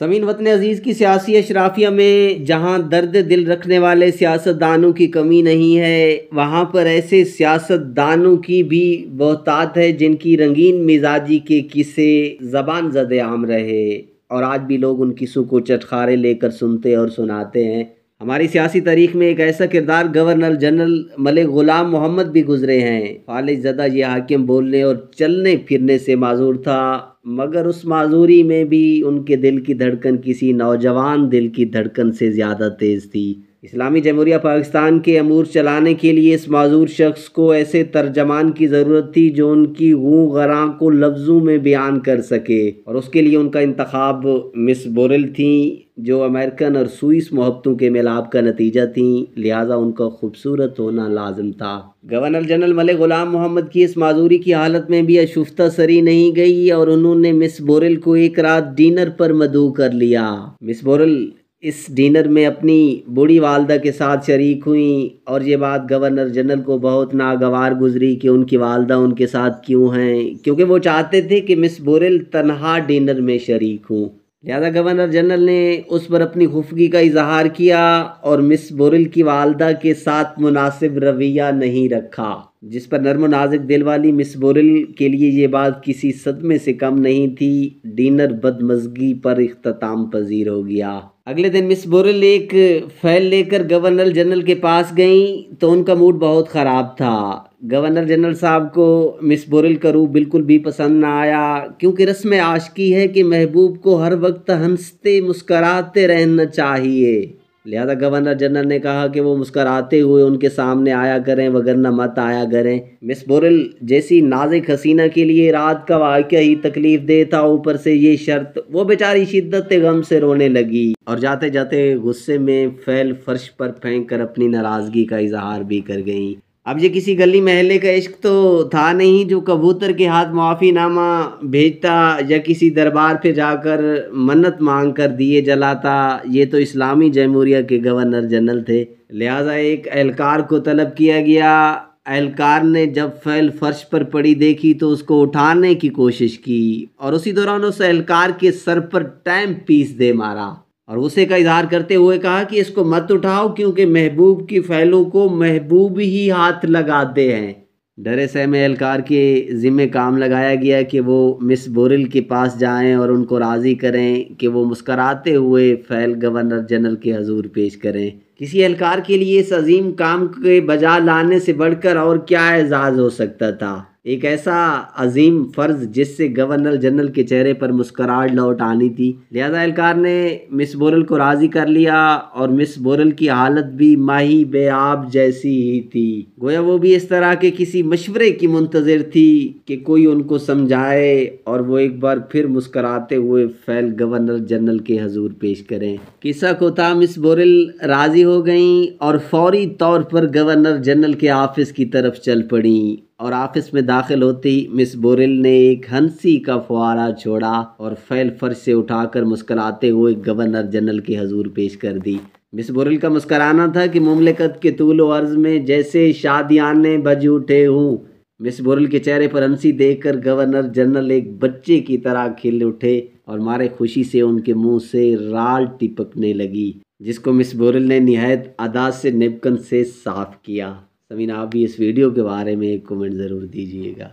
سمین وطن عزیز کی سیاسی اشرافیہ میں جہاں درد دل رکھنے والے سیاستدانوں کی کمی نہیں ہے، وہاں پر ایسے سیاستدانوں کی بھی بہتات ہے جن کی رنگین مزاجی کے قصے زبان زد عام رہے اور آج بھی لوگ ان قصوں کو چٹخارے لے کر سنتے اور سناتے ہیں۔ ہماری سیاسی تاریخ میں ایک ایسا کردار گورنر جنرل ملک غلام محمد بھی گزرے ہیں۔ فالج زدہ یہ حاکم بولنے اور چلنے پھرنے سے معذور تھا، مگر اس معذوری میں بھی ان کے دل کی دھڑکن کسی نوجوان دل کی دھڑکن سے زیادہ تیز تھی۔ اسلامی جمہوریہ پاکستان کے امور چلانے کے لیے اس معذور شخص کو ایسے ترجمان کی ضرورت تھی جو ان کی غوں غراں کو لفظوں میں بیان کر سکے، اور اس کے لیے ان کا انتخاب مس بورل تھیں جو امریکن اور سوئس محبتوں کے ملاپ کا نتیجہ تھیں، لہٰذا ان کا خوبصورت ہونا لازم تھا۔ گورنر جنرل ملک غلام محمد کی اس معذوری کی حالت میں بھی اشوفتہ سری نہیں گئی اور انہوں نے مس بورل کو ایک رات ڈنر پر مدعو کر لیا۔ مس بورل اس ڈنر میں اپنی بوڑھی والدہ کے ساتھ شریک ہوئیں اور یہ بات گورنر جنرل کو بہت ناگوار گزری کہ ان کی والدہ ان کے ساتھ کیوں ہیں، کیونکہ وہ چاہتے تھے کہ مس بورل تنہا ڈنر میں شریک ہوں۔ لہذا گورنر جنرل نے اس پر اپنی خفگی کا اظہار کیا اور مس بورل کی والدہ کے ساتھ مناسب رویہ نہیں رکھا، جس پر نرم و نازک دل والی مس بورل کے لیے یہ بات کسی صدمے سے کم نہیں تھی۔ ڈنر بدمزگی پر اختتام پذیر ہو گیا۔ اگلے دن مس بورل ایک فائل لے کر گورنر جنرل کے پاس گئیں تو ان کا موڈ بہت خراب تھا۔ گورنر جنرل صاحب کو مس بورل کا روپ بالکل بھی پسند نہ آیا، کیونکہ رسم عاشقی ہے کہ محبوب کو ہر وقت ہنستے مسکراتے رہنا چاہیے۔ لہذا گورنر جنرل نے کہا کہ وہ مسکراتے ہوئے ان کے سامنے آیا کریں وگرنہ مت آیا کریں۔ مس بورل جیسی نازک حسینہ کے لیے رات کا واقعہ ہی تکلیف دہ تھا، اوپر سے یہ شرط، وہ بیچاری شدت غم سے رونے لگی اور جاتے جاتے غصے میں فیل فرش پر پھینک کر اپنی ناراضگی کا اظہار بھی کر گئیں۔ اب یہ کسی گلی محلے کا عشق تو تھا نہیں جو کبوتر کے ہاتھ معافی نامہ بھیجتا یا کسی دربار پہ جا کر منت مانگ کر دیے جلاتا، یہ تو اسلامی جمہوریہ کے گورنر جنرل تھے۔ لہٰذا ایک اہلکار کو طلب کیا گیا۔ اہلکار نے جب فائل فرش پر پڑی دیکھی تو اس کو اٹھانے کی کوشش کی اور اسی دوران اس اہلکار کے سر پر ٹائم پیس دے مارا اور غصے کا اظہار کرتے ہوئے کہا کہ اس کو مت اٹھاؤ کیونکہ محبوب کی فائلوں کو محبوب ہی ہاتھ لگاتے ہیں۔ ڈرے سہمے اہلکار کے ذمہ کام لگایا گیا کہ وہ مس بورل کے پاس جائیں اور ان کو راضی کریں کہ وہ مسکراتے ہوئے فائل گورنر جنرل کے حضور پیش کریں۔ کسی اہلکار کے لیے اس عظیم کام کے بجا لانے سے بڑھ کر اور کیا اعزاز ہو سکتا تھا؟ ایک ایسا عظیم فرض جس سے گورنر جنرل کے چہرے پر مسکراہٹ لوٹ آنی تھی۔ لہذا اہلکار نے مس بورل کو راضی کر لیا اور مس بورل کی حالت بھی ماہی بے آب جیسی ہی تھی، گویا وہ بھی اس طرح کے کسی مشورے کی منتظر تھی کہ کوئی ان کو سمجھائے اور وہ ایک بار پھر مسکراتے ہوئے فائل گورنر جنرل کے حضور پیش کریں۔ قصہ کو تھا مس بورل راضی ہو گئیں اور فوری طور پر گورنر جنرل کے آفس کی طرف چل پڑیں اور آفس میں داخل ہوتے ہی مس بورل نے ایک ہنسی کا فوارہ چھوڑا اور فائل فرش سے اٹھا کر مسکراتے ہوئے گورنر جنرل کے حضور پیش کر دی۔ مس بورل کا مسکرانا تھا کہ مملکت کے طول و عرض میں جیسے شادیانے بج اٹھے ہوں۔ مس بورل کے چہرے پر ہنسی دیکھ کر گورنر جنرل ایک بچے کی طرح کھل اٹھے اور مارے خوشی سے ان کے منہ سے رال ٹپکنے لگی، جس کو مس بورل نے نہایت ادا سے نیپکن سے صاف کیا۔ سمین، آپ بھی اس ویڈیو کے بارے میں ایک کمنٹ ضرور دیجیے گا۔